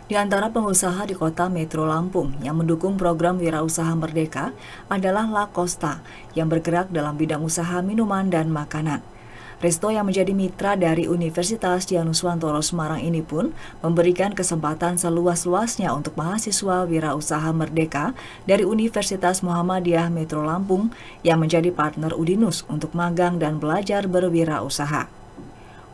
Di antara pengusaha di kota Metro Lampung yang mendukung program Wirausaha Merdeka adalah La Costa yang bergerak dalam bidang usaha minuman dan makanan. Resto yang menjadi mitra dari Universitas Dianuswantoro Semarang ini pun memberikan kesempatan seluas-luasnya untuk mahasiswa Wirausaha Merdeka dari Universitas Muhammadiyah Metro Lampung yang menjadi partner Udinus untuk magang dan belajar berwirausaha.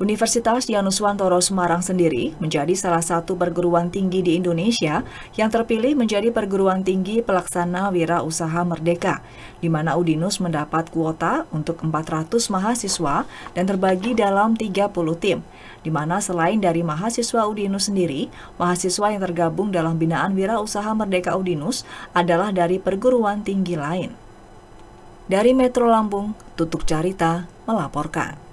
Universitas Dianuswantoro Semarang sendiri menjadi salah satu perguruan tinggi di Indonesia yang terpilih menjadi perguruan tinggi pelaksana wirausaha merdeka, di mana Udinus mendapat kuota untuk 400 mahasiswa dan terbagi dalam 30 tim, di mana selain dari mahasiswa Udinus sendiri, mahasiswa yang tergabung dalam binaan wirausaha merdeka Udinus adalah dari perguruan tinggi lain. Dari Metro Lampung, Tutuk Carita melaporkan.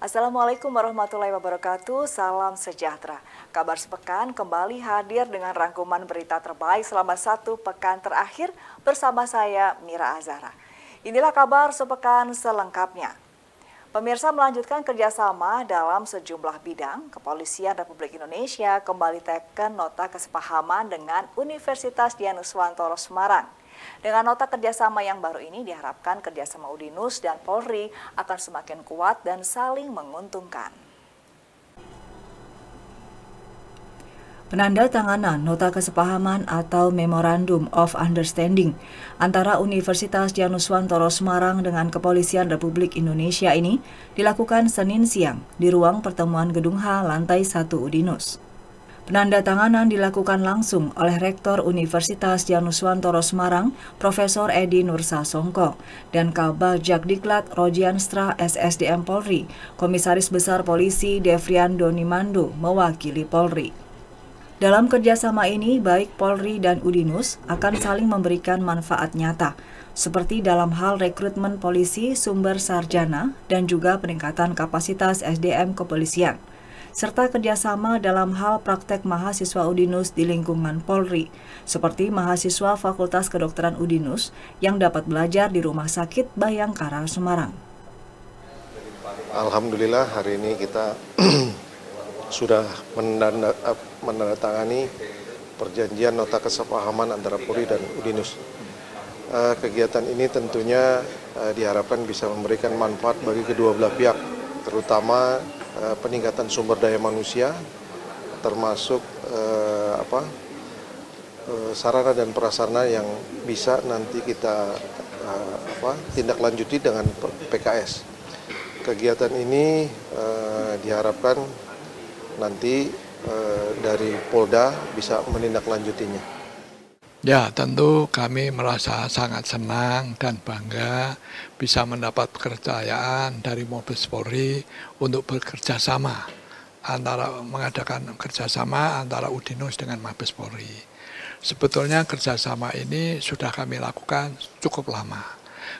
Assalamualaikum warahmatullahi wabarakatuh, salam sejahtera. Kabar sepekan kembali hadir dengan rangkuman berita terbaik selama satu pekan terakhir bersama saya Mira Azhara. Inilah kabar sepekan selengkapnya. Pemirsa, melanjutkan kerjasama dalam sejumlah bidang, Kepolisian Republik Indonesia kembali teken nota kesepahaman dengan Universitas Dianuswantoro Semarang. Dengan nota kerjasama yang baru ini diharapkan kerjasama Udinus dan Polri akan semakin kuat dan saling menguntungkan. Penandatanganan nota kesepahaman atau Memorandum of Understanding antara Universitas Dianuswantoro Semarang dengan Kepolisian Republik Indonesia ini dilakukan Senin siang di ruang pertemuan Gedung H lantai 1 Udinus. Penandatanganan dilakukan langsung oleh Rektor Universitas Dianuswantoro Semarang, Profesor Edi Nursasongko, dan Kabag Jakdiklat Rojianstra SSDM Polri, Komisaris Besar Polisi Devrian Donimando mewakili Polri. Dalam kerjasama ini, baik Polri dan Udinus akan saling memberikan manfaat nyata, seperti dalam hal rekrutmen polisi sumber sarjana dan juga peningkatan kapasitas SDM kepolisian, serta kerjasama dalam hal praktek mahasiswa Udinus di lingkungan Polri, seperti mahasiswa Fakultas Kedokteran Udinus yang dapat belajar di Rumah Sakit Bayangkara Semarang. Alhamdulillah hari ini kita sudah menandatangani perjanjian nota kesepahaman antara Polri dan Udinus. Kegiatan ini tentunya diharapkan bisa memberikan manfaat bagi kedua belah pihak, terutama peningkatan sumber daya manusia, termasuk sarana dan prasarana yang bisa nanti kita tindak lanjuti dengan PKS. Kegiatan ini diharapkan nanti dari Polda bisa menindaklanjutinya. Ya, tentu kami merasa sangat senang dan bangga bisa mendapat kepercayaan dari Mabes Polri untuk bekerja sama mengadakan kerjasama antara Udinus dengan Mabes Polri. Sebetulnya kerjasama ini sudah kami lakukan cukup lama,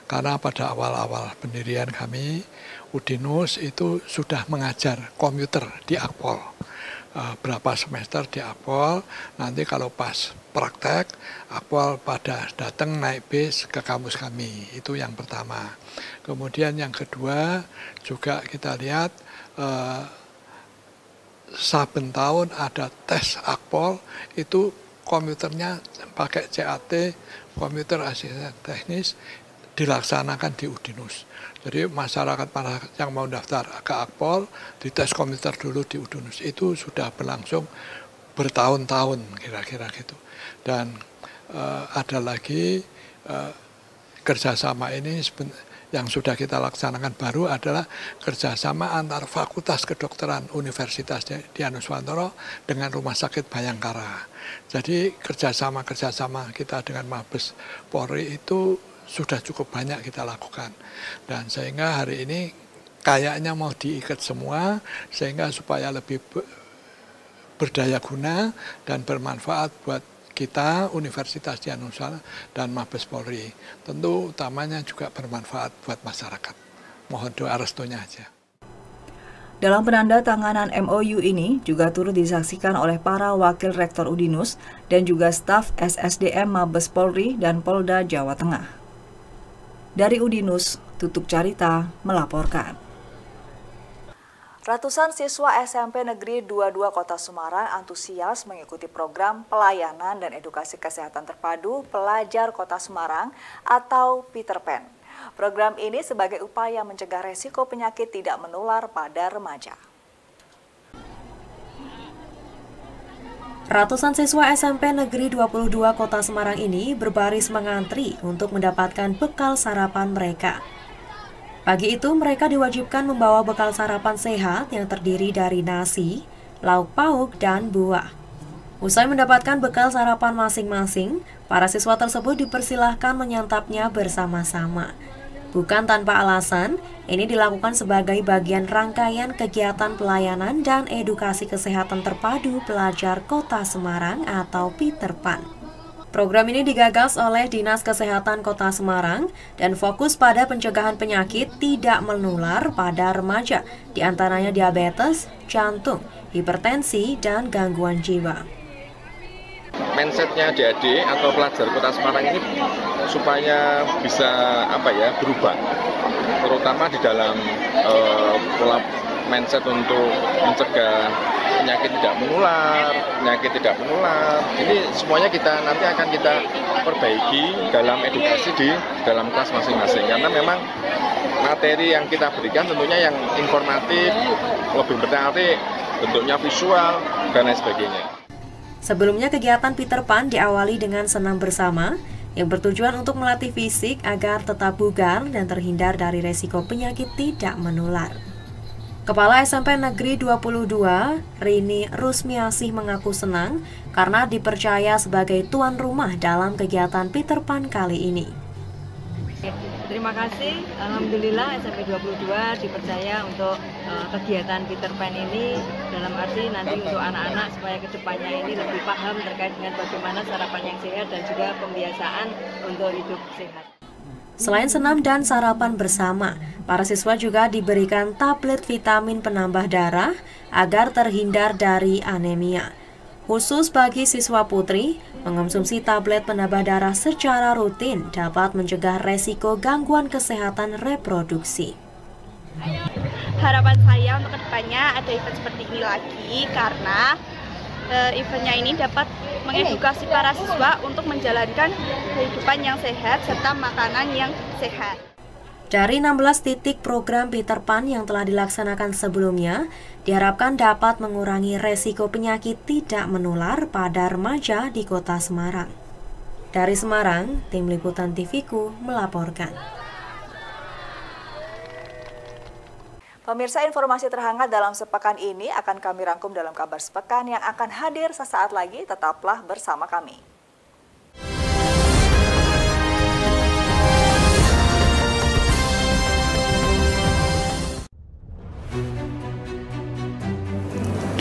karena pada awal-awal pendirian kami, Udinus itu sudah mengajar komputer di Akpol. Berapa semester di Akpol, nanti kalau pas praktek, Akpol pada datang naik bis ke kampus kami, itu yang pertama. Kemudian yang kedua, juga kita lihat saben tahun ada tes Akpol, itu komputernya pakai CAT, komputer asisten teknis, dilaksanakan di Udinus. Jadi masyarakat yang mau daftar ke Akpol, dites komputer dulu di Udinus. Itu sudah berlangsung bertahun-tahun kira-kira gitu. Dan ada lagi kerjasama ini yang sudah kita laksanakan baru adalah kerjasama antar Fakultas Kedokteran Universitas Dianuswantoro dengan Rumah Sakit Bayangkara. Jadi kerjasama kita dengan Mabes Polri itu sudah cukup banyak kita lakukan, dan sehingga hari ini kayaknya mau diikat semua sehingga supaya lebih berdaya guna dan bermanfaat buat kita, Universitas Dianuswantoro dan Mabes Polri. Tentu utamanya juga bermanfaat buat masyarakat. Mohon doa restunya aja. Dalam penandatanganan MOU ini juga turut disaksikan oleh para wakil rektor Udinus dan juga staf SSDM Mabes Polri dan Polda Jawa Tengah. Dari Udinus, Tutuk Carita melaporkan. Ratusan siswa SMP Negeri 22 Kota Semarang antusias mengikuti program pelayanan dan edukasi kesehatan terpadu pelajar Kota Semarang atau Peter Pan. Program ini sebagai upaya mencegah resiko penyakit tidak menular pada remaja. Ratusan siswa SMP Negeri 22 Kota Semarang ini berbaris mengantri untuk mendapatkan bekal sarapan mereka. Pagi itu mereka diwajibkan membawa bekal sarapan sehat yang terdiri dari nasi, lauk pauk, dan buah. Usai mendapatkan bekal sarapan masing-masing, para siswa tersebut dipersilahkan menyantapnya bersama-sama. Bukan tanpa alasan, ini dilakukan sebagai bagian rangkaian kegiatan pelayanan dan edukasi kesehatan terpadu pelajar Kota Semarang atau Peter Pan. Program ini digagas oleh Dinas Kesehatan Kota Semarang dan fokus pada pencegahan penyakit tidak menular pada remaja, diantaranya diabetes, jantung, hipertensi, dan gangguan jiwa. Mindsetnya adik-adik atau pelajar Kota Semarang ini supaya bisa berubah, terutama di dalam pola mindset untuk mencegah penyakit tidak menular. Ini semuanya nanti akan kita perbaiki dalam edukasi di dalam kelas masing-masing, karena memang materi yang kita berikan tentunya yang informatif, lebih berarti bentuknya visual dan lain sebagainya. Sebelumnya kegiatan Peter Pan diawali dengan senam bersama yang bertujuan untuk melatih fisik agar tetap bugar dan terhindar dari resiko penyakit tidak menular. Kepala SMP Negeri 22, Rini Rusmiasih mengaku senang karena dipercaya sebagai tuan rumah dalam kegiatan Peter Pan kali ini. Terima kasih, Alhamdulillah SMP 22 dipercaya untuk kegiatan Peter Pan ini, dalam arti nanti untuk anak-anak supaya kedepannya ini lebih paham terkait dengan bagaimana sarapan yang sehat dan juga pembiasaan untuk hidup sehat. Selain senam dan sarapan bersama, para siswa juga diberikan tablet vitamin penambah darah agar terhindar dari anemia. Khusus bagi siswa putri, mengonsumsi tablet penambah darah secara rutin dapat mencegah resiko gangguan kesehatan reproduksi. Harapan saya untuk kedepannya ada event seperti ini lagi, karena eventnya ini dapat mengedukasi para siswa untuk menjalankan kehidupan yang sehat serta makanan yang sehat. Dari 16 titik program Peter Pan yang telah dilaksanakan sebelumnya, diharapkan dapat mengurangi resiko penyakit tidak menular pada remaja di Kota Semarang. Dari Semarang, Tim Liputan TV-ku melaporkan. Pemirsa, informasi terhangat dalam sepekan ini akan kami rangkum dalam kabar sepekan yang akan hadir sesaat lagi. Tetaplah bersama kami.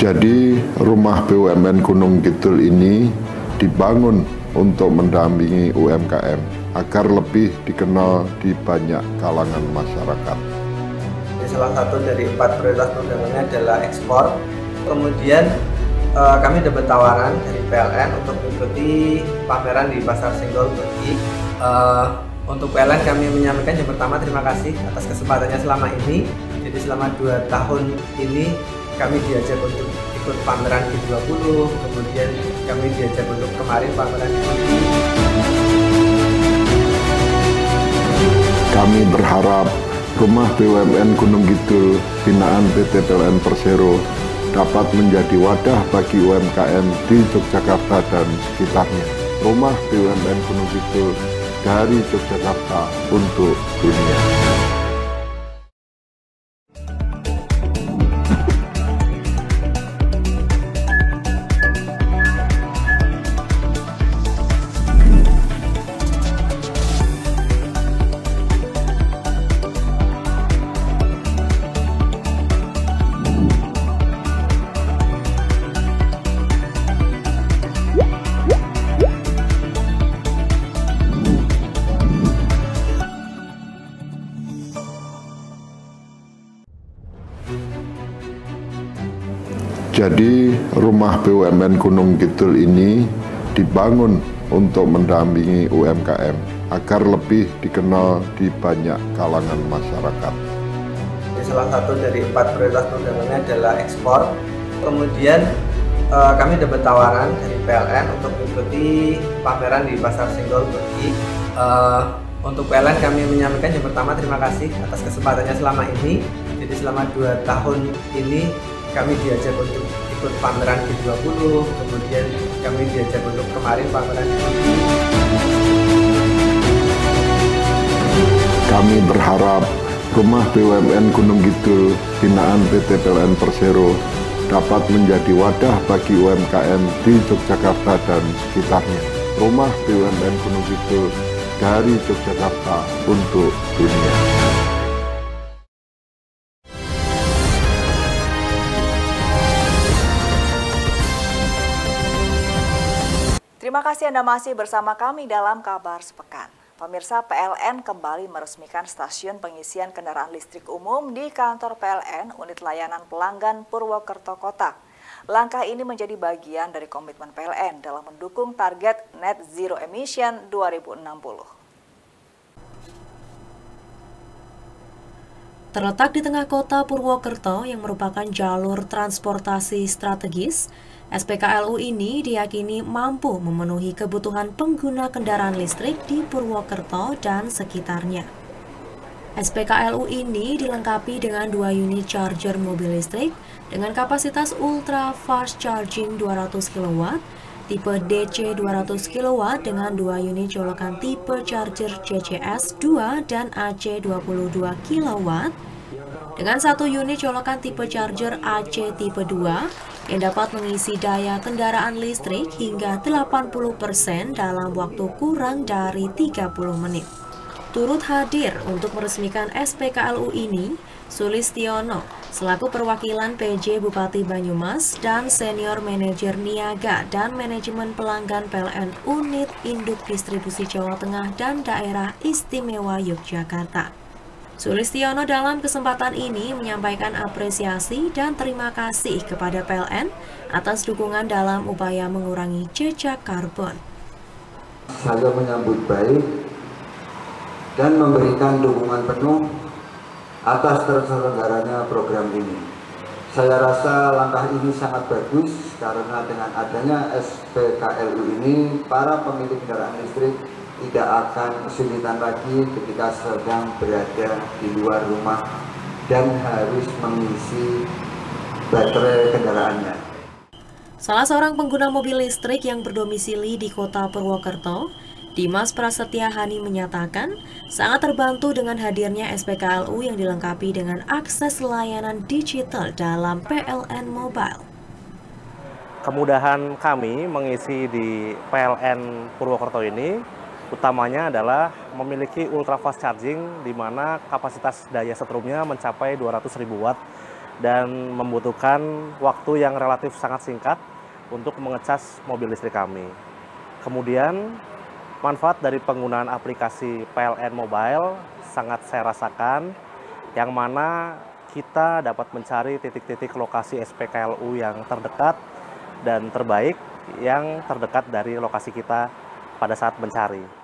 Jadi rumah BUMN Gunung Kidul ini dibangun untuk mendampingi UMKM agar lebih dikenal di banyak kalangan masyarakat. Salah satu dari 4 prioritas programnya adalah ekspor. Kemudian kami dapat tawaran dari PLN untuk mengikuti pameran di Pasar Senggol Begi. Untuk PLN kami menyampaikan yang pertama terima kasih atas kesempatannya selama ini. Jadi selama 2 tahun ini kami diajak untuk ikut pameran G20, kemudian kami diajak untuk kemarin pameran G20. Kami berharap rumah BUMN Gunung Kidul binaan PT PLN Persero dapat menjadi wadah bagi UMKM di Yogyakarta dan sekitarnya. Rumah BUMN Gunung Kidul dari Yogyakarta untuk dunia. Jadi rumah BUMN Gunung Kidul ini dibangun untuk mendampingi UMKM agar lebih dikenal di banyak kalangan masyarakat. Salah satu dari 4 prioritas programnya adalah ekspor. Kemudian kami dapat tawaran dari PLN untuk mengikuti pameran di Pasar Senggol Turki. Untuk PLN kami menyampaikan yang pertama terima kasih atas kesempatannya selama ini. Jadi selama 2 tahun ini kami diajak untuk ikut pameran G20, kemudian kami diajak untuk kemarin pameran di Turki. Kami berharap rumah BUMN Gunung Kidul binaan PT PLN Persero dapat menjadi wadah bagi UMKM di Yogyakarta dan sekitarnya. Rumah BUMN Gunung Kidul dari Yogyakarta untuk dunia. Terima kasih Anda masih bersama kami dalam Kabar Sepekan. Pemirsa, PLN kembali meresmikan stasiun pengisian kendaraan listrik umum di kantor PLN Unit Layanan Pelanggan Purwokerto Kota. Langkah ini menjadi bagian dari komitmen PLN dalam mendukung target Net Zero Emission 2060. Terletak di tengah kota Purwokerto yang merupakan jalur transportasi strategis, SPKLU ini diyakini mampu memenuhi kebutuhan pengguna kendaraan listrik di Purwokerto dan sekitarnya. SPKLU ini dilengkapi dengan 2 unit charger mobil listrik dengan kapasitas ultra fast charging 200 kW, tipe DC 200 kW dengan 2 unit colokan tipe charger CCS 2 dan AC 22 kW, dengan 1 unit colokan tipe charger AC tipe 2 yang dapat mengisi daya kendaraan listrik hingga 80% dalam waktu kurang dari 30 menit. Turut hadir untuk meresmikan SPKLU ini, Sulistiono, selaku perwakilan PJ Bupati Banyumas dan Senior Manajer Niaga dan Manajemen Pelanggan PLN Unit Induk Distribusi Jawa Tengah dan Daerah Istimewa Yogyakarta. Sulistiono dalam kesempatan ini menyampaikan apresiasi dan terima kasih kepada PLN atas dukungan dalam upaya mengurangi jejak karbon. Saya menyambut baik dan memberikan dukungan penuh atas terselenggaranya program ini. Saya rasa langkah ini sangat bagus karena dengan adanya SPKLU ini, para pemilik kendaraan listrik tidak akan kesulitan lagi ketika sedang berada di luar rumah dan harus mengisi baterai kendaraannya. Salah seorang pengguna mobil listrik yang berdomisili di kota Purwokerto, Dimas Prasetya Hani menyatakan sangat terbantu dengan hadirnya SPKLU yang dilengkapi dengan akses layanan digital dalam PLN Mobile. Kemudahan kami mengisi di PLN Purwokerto ini utamanya adalah memiliki ultra fast charging di mana kapasitas daya setrumnya mencapai 200.000 watt dan membutuhkan waktu yang relatif sangat singkat untuk mengecas mobil listrik kami. Kemudian manfaat dari penggunaan aplikasi PLN Mobile sangat saya rasakan, yang mana kita dapat mencari titik-titik lokasi SPKLU yang terdekat dan terbaik yang terdekat dari lokasi kita pada saat mencari.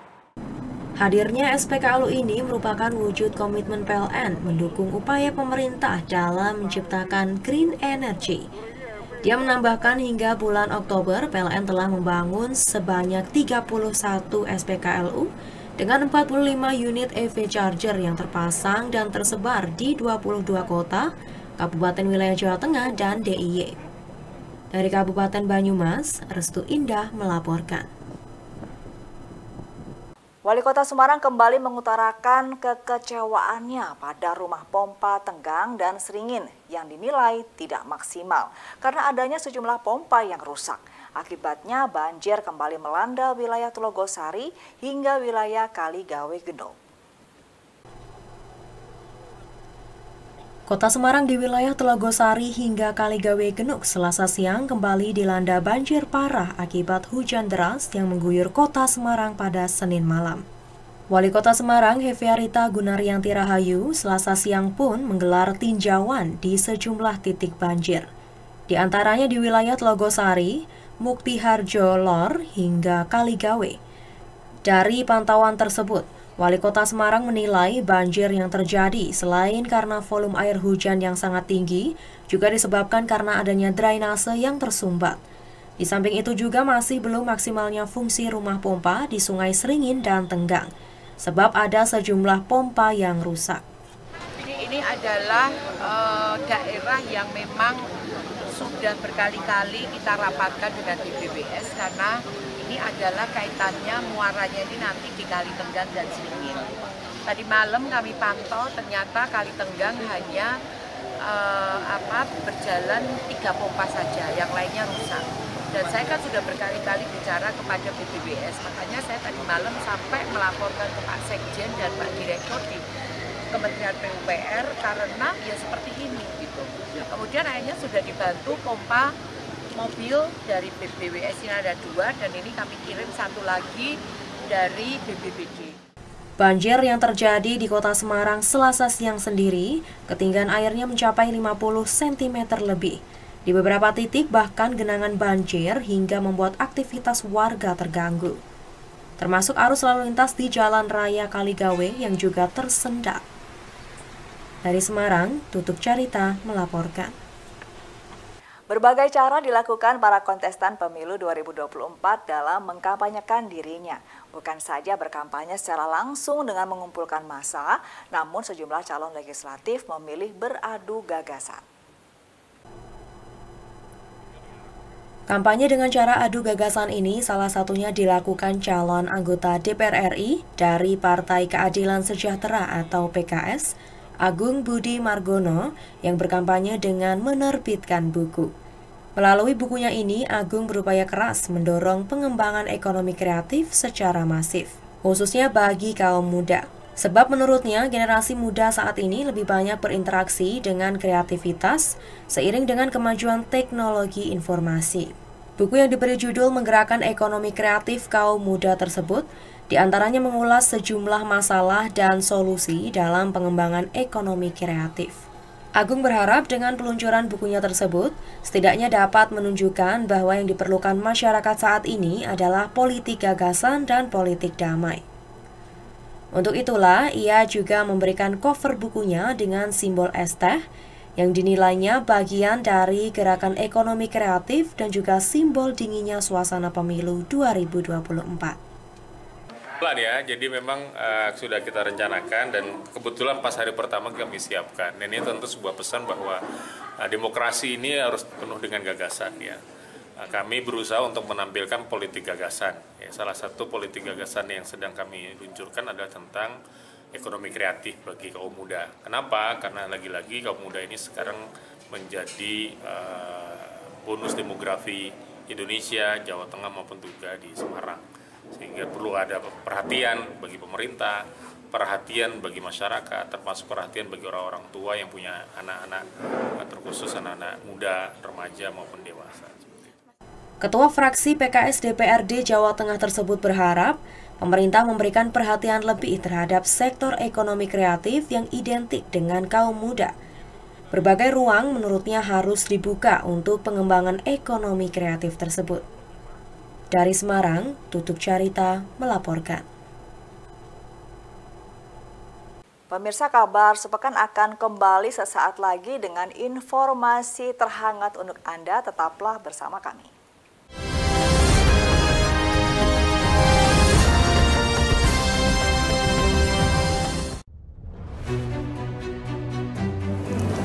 Hadirnya SPKLU ini merupakan wujud komitmen PLN mendukung upaya pemerintah dalam menciptakan green energy. Dia menambahkan hingga bulan Oktober PLN telah membangun sebanyak 31 SPKLU dengan 45 unit EV charger yang terpasang dan tersebar di 22 kota, kabupaten wilayah Jawa Tengah, dan DIY. Dari Kabupaten Banyumas, Restu Indah melaporkan. Wali Kota Semarang kembali mengutarakan kekecewaannya pada rumah pompa Tenggang dan Seringin yang dinilai tidak maksimal karena adanya sejumlah pompa yang rusak. Akibatnya banjir kembali melanda wilayah Tulogosari hingga wilayah Kaligawe Genuk. Kota Semarang di wilayah Tulogosari hingga Kaligawe Genuk Selasa siang kembali dilanda banjir parah akibat hujan deras yang mengguyur Kota Semarang pada Senin malam. Wali Kota Semarang Heviarita Gunaryanti Rahayu Selasa siang pun menggelar tinjauan di sejumlah titik banjir. di antaranya di wilayah Tlogosari, Muktiharjo Lor, hingga Kaligawe. Dari pantauan tersebut, Wali Kota Semarang menilai banjir yang terjadi selain karena volume air hujan yang sangat tinggi, juga disebabkan karena adanya drainase yang tersumbat. Di samping itu juga masih belum maksimalnya fungsi rumah pompa di Sungai Seringin dan Tenggang, sebab ada sejumlah pompa yang rusak. Ini adalah daerah yang memang sudah berkali-kali kita rapatkan dengan BPBS karena ini adalah kaitannya muaranya ini nanti di Kali Tenggang dan Seringin. Tadi malam kami pantau ternyata Kali Tenggang hanya berjalan 3 pompa saja, yang lainnya rusak. Dan saya kan sudah berkali-kali bicara kepada BPBS, makanya saya tadi malam sampai melaporkan ke Pak Sekjen dan Pak Direktur di Kementerian PUPR karena ya seperti ini gitu. Kemudian akhirnya sudah dibantu pompa mobil dari BPBS ini ada 2 dan ini kami kirim 1 lagi dari BPBD. Banjir yang terjadi di Kota Semarang Selasa siang sendiri, ketinggian airnya mencapai 50 cm lebih. Di beberapa titik bahkan genangan banjir hingga membuat aktivitas warga terganggu. Termasuk arus lalu lintas di Jalan Raya Kaligawe yang juga tersendat. Dari Semarang, Tutuk Carita melaporkan. Berbagai cara dilakukan para kontestan pemilu 2024 dalam mengkampanyekan dirinya. Bukan saja berkampanye secara langsung dengan mengumpulkan massa, namun sejumlah calon legislatif memilih beradu gagasan. Kampanye dengan cara adu gagasan ini salah satunya dilakukan calon anggota DPR RI dari Partai Keadilan Sejahtera atau PKS, Agung Budi Margono, yang berkampanye dengan menerbitkan buku. Melalui bukunya ini, Agung berupaya keras mendorong pengembangan ekonomi kreatif secara masif, khususnya bagi kaum muda. Sebab menurutnya, generasi muda saat ini lebih banyak berinteraksi dengan kreativitas seiring dengan kemajuan teknologi informasi. Buku yang diberi judul Menggerakkan Ekonomi Kreatif Kaum Muda tersebut diantaranya mengulas sejumlah masalah dan solusi dalam pengembangan ekonomi kreatif. Agung berharap dengan peluncuran bukunya tersebut, setidaknya dapat menunjukkan bahwa yang diperlukan masyarakat saat ini adalah politik gagasan dan politik damai. Untuk itulah, ia juga memberikan cover bukunya dengan simbol es teh yang dinilainya bagian dari gerakan ekonomi kreatif dan juga simbol dinginnya suasana pemilu 2024. Ya, jadi memang sudah kita rencanakan dan kebetulan pas hari pertama kami siapkan. Dan ini tentu sebuah pesan bahwa demokrasi ini harus penuh dengan gagasan ya. Kami berusaha untuk menampilkan politik gagasan. Ya, salah satu politik gagasan yang sedang kami luncurkan adalah tentang ekonomi kreatif bagi kaum muda. Kenapa? Karena lagi-lagi kaum muda ini sekarang menjadi bonus demografi Indonesia, Jawa Tengah maupun juga di Semarang. Sehingga perlu ada perhatian bagi pemerintah, perhatian bagi masyarakat, termasuk perhatian bagi orang-orang tua yang punya anak-anak, terkhusus anak-anak muda, remaja maupun dewasa. Ketua fraksi PKS DPRD Jawa Tengah tersebut berharap pemerintah memberikan perhatian lebih terhadap sektor ekonomi kreatif yang identik dengan kaum muda. Berbagai ruang menurutnya harus dibuka untuk pengembangan ekonomi kreatif tersebut. Dari Semarang, Tutuk Carita melaporkan. Pemirsa, kabar sepekan akan kembali sesaat lagi dengan informasi terhangat untuk Anda. Tetaplah bersama kami.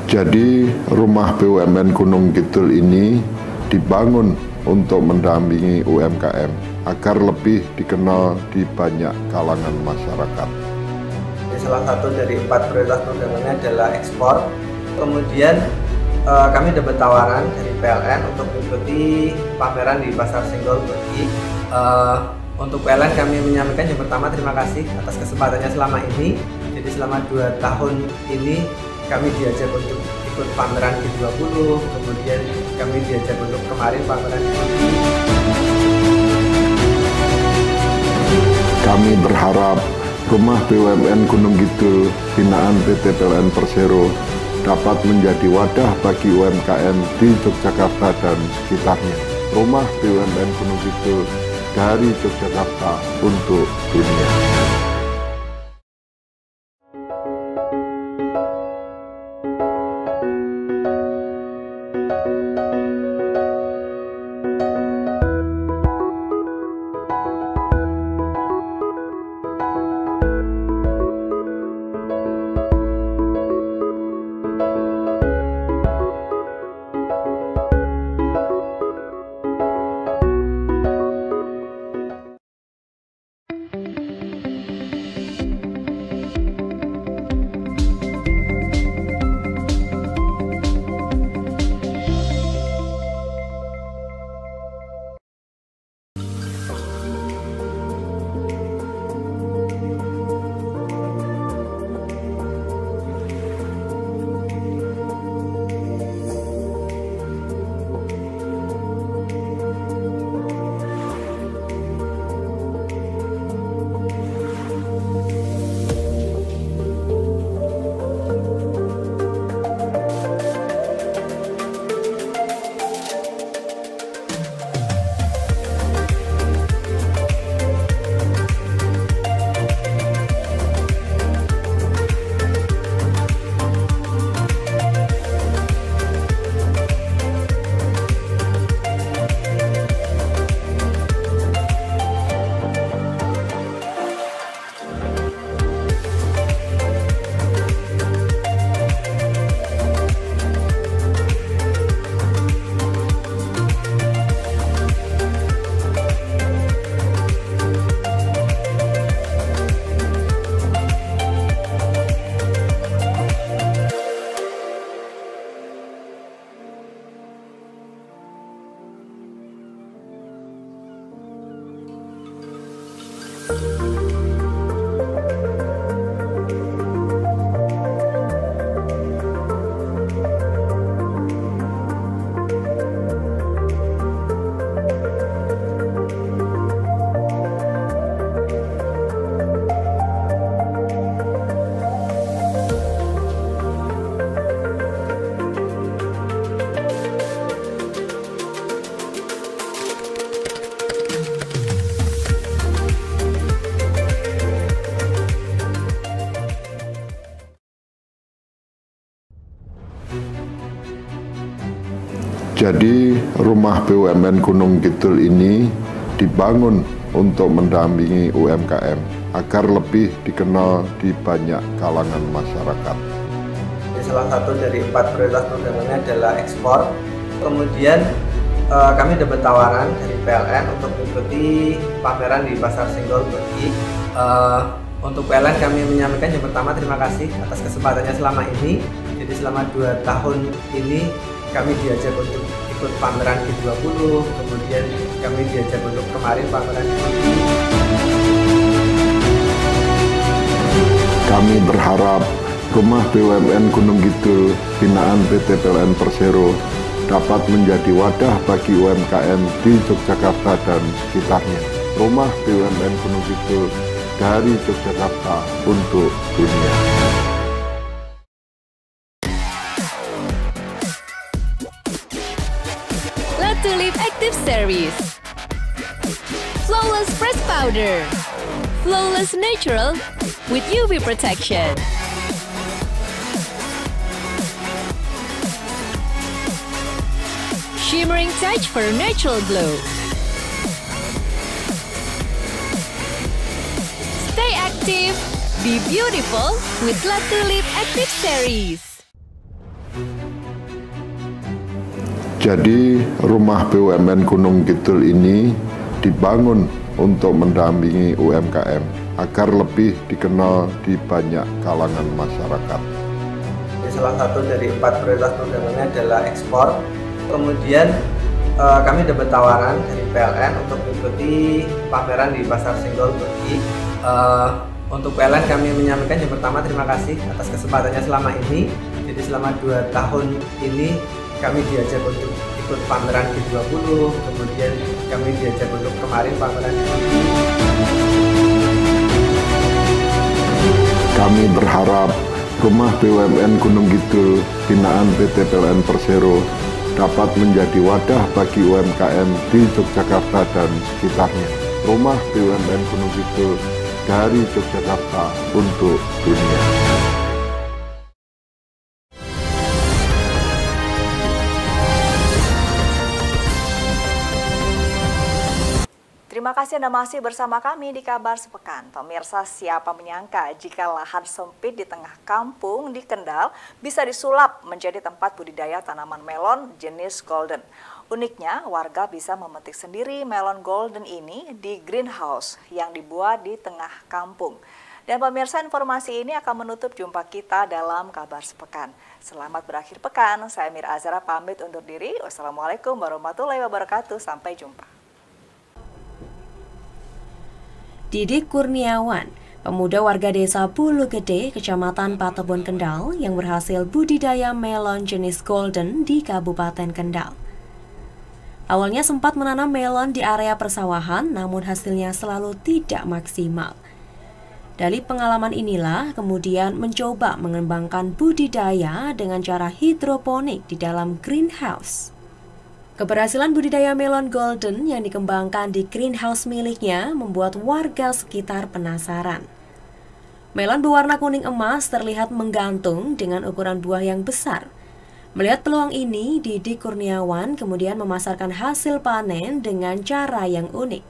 Jadi rumah BUMN Gunung Kidul ini dibangun untuk mendampingi UMKM agar lebih dikenal di banyak kalangan masyarakat. Salah satu dari 4 prioritas programnya adalah ekspor. Kemudian kami dapat tawaran dari PLN untuk mengikuti pameran di Pasar Senggol Begi. Untuk PLN kami menyampaikan yang pertama terima kasih atas kesempatannya selama ini. Jadi selama 2 tahun ini kami diajak untuk ikut pameran G20, kemudian kami diajak untuk kemarin pameran G20. Kami berharap rumah BUMN Gunung Kidul binaan PT PLN Persero dapat menjadi wadah bagi UMKM di Yogyakarta dan sekitarnya. Rumah BUMN Gunung Kidul dari Yogyakarta untuk dunia. Jadi rumah BUMN Gunung Kidul ini dibangun untuk mendampingi UMKM agar lebih dikenal di banyak kalangan masyarakat. Salah satu dari 4 prioritas programnya adalah ekspor. Kemudian kami dapat tawaran dari PLN untuk mengikuti pameran di Pasar Senggol Bagi. Untuk PLN kami menyampaikan yang pertama terima kasih atas kesempatannya selama ini. Jadi selama 2 tahun ini kami diajak untuk ikut pameran G20, kemudian kami diajak untuk kemarin pameran G20. Kami berharap rumah BUMN Gunung Kidul binaan PT PLN Persero dapat menjadi wadah bagi UMKM di Yogyakarta dan sekitarnya. Rumah BUMN Gunung Kidul dari Yogyakarta untuk dunia. Tulip Active Series, Flawless Press Powder, Flawless Natural with UV Protection. Shimmering touch for natural glow. Stay active, be beautiful with La Tulip Active Series. Jadi rumah BUMN Gunung Kidul ini dibangun untuk mendampingi UMKM agar lebih dikenal di banyak kalangan masyarakat. Salah satu dari 4 prioritas programnya adalah ekspor. Kemudian kami dapat tawaran dari PLN untuk mengikuti pameran di Pasar Senggol Bagi. Untuk PLN kami menyampaikan yang pertama terima kasih atas kesempatannya selama ini. Jadi selama 2 tahun ini kami diajak untuk ikut pameran G20, kemudian kami diajak untuk kemarin pameran G20. Kami berharap Rumah BUMN Gunung Kidul binaan PT PLN Persero dapat menjadi wadah bagi UMKM di Yogyakarta dan sekitarnya. Rumah BUMN Gunung Kidul dari Yogyakarta untuk dunia. Terima kasih Anda masih bersama kami di Kabar Sepekan. Pemirsa, siapa menyangka jika lahan sempit di tengah kampung di Kendal bisa disulap menjadi tempat budidaya tanaman melon jenis golden. Uniknya, warga bisa memetik sendiri melon golden ini di greenhouse yang dibuat di tengah kampung. Dan pemirsa, informasi ini akan menutup jumpa kita dalam Kabar Sepekan. Selamat berakhir pekan, saya Mira Azara pamit undur diri. Wassalamualaikum warahmatullahi wabarakatuh, sampai jumpa. Didik Kurniawan, pemuda warga desa Bulu Gede, Kecamatan Patebon, Kendal, yang berhasil budidaya melon jenis golden di Kabupaten Kendal. Awalnya sempat menanam melon di area persawahan, namun hasilnya selalu tidak maksimal. Dari pengalaman inilah kemudian mencoba mengembangkan budidaya dengan cara hidroponik di dalam greenhouse. Keberhasilan budidaya melon golden yang dikembangkan di greenhouse miliknya membuat warga sekitar penasaran. Melon berwarna kuning emas terlihat menggantung dengan ukuran buah yang besar. Melihat peluang ini, Didik Kurniawan kemudian memasarkan hasil panen dengan cara yang unik.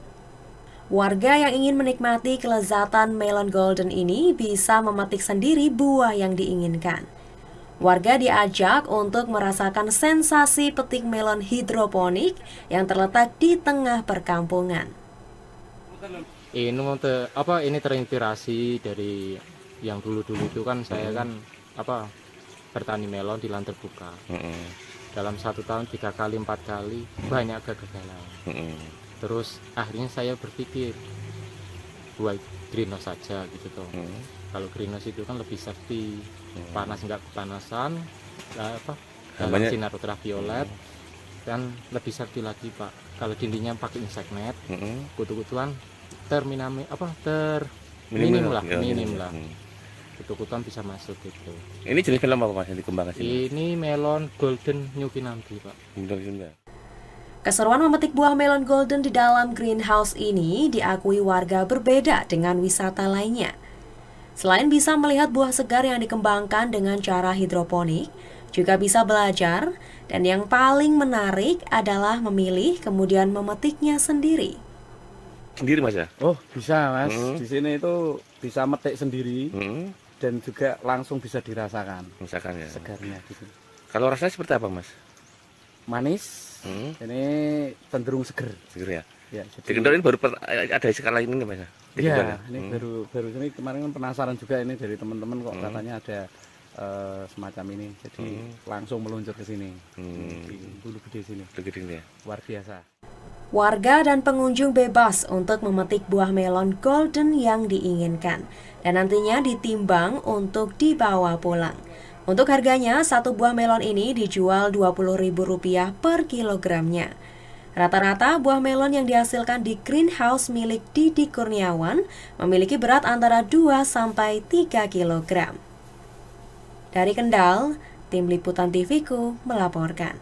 Warga yang ingin menikmati kelezatan melon golden ini bisa memetik sendiri buah yang diinginkan. Warga diajak untuk merasakan sensasi petik melon hidroponik yang terletak di tengah perkampungan. Ini terinspirasi dari yang dulu-dulu itu kan saya kan bertani melon di lahan terbuka. Dalam 1 tahun 3 kali 4 kali banyak kegagalan. Terus akhirnya saya berpikir buat greenhouse saja gitu toh. Kalau greenhouse itu kan lebih safety, panas nggak kepanasan, dalam sinar ultraviolet, dan lebih safety lagi Pak. Kalau dindingnya pakai insect net, kutu-kutuan minim lah. Kutu-kutuan bisa masuk gitu. Ini jenis melon apa Mas yang dikembangkan sini? Ini melon golden Nyukinambi Pak. Keseruan memetik buah melon golden di dalam greenhouse ini diakui warga berbeda dengan wisata lainnya. Selain bisa melihat buah segar yang dikembangkan dengan cara hidroponik, juga bisa belajar, dan yang paling menarik adalah memilih kemudian memetiknya sendiri. Sendiri Mas ya? Oh bisa Mas, di sini itu bisa metik sendiri, dan juga langsung bisa dirasakan. Rasakan ya? Segarnya gitu. Kalau rasanya seperti apa Mas? Manis, ini cenderung seger. Seger ya? Ya, di Kendal ini baru ada skala ini Mas ya? Iya, ini baru ini kemarin kan penasaran juga ini dari teman-teman kok katanya ada semacam ini, jadi langsung meluncur ke sini di Bulu Gede sini. Ya. Luar biasa. Warga dan pengunjung bebas untuk memetik buah melon golden yang diinginkan dan nantinya ditimbang untuk dibawa pulang. Untuk harganya, 1 buah melon ini dijual Rp20.000 per kilogramnya. Rata-rata buah melon yang dihasilkan di greenhouse milik Didik Kurniawan memiliki berat antara 2-3 kg. Dari Kendal, Tim Liputan TV-ku melaporkan.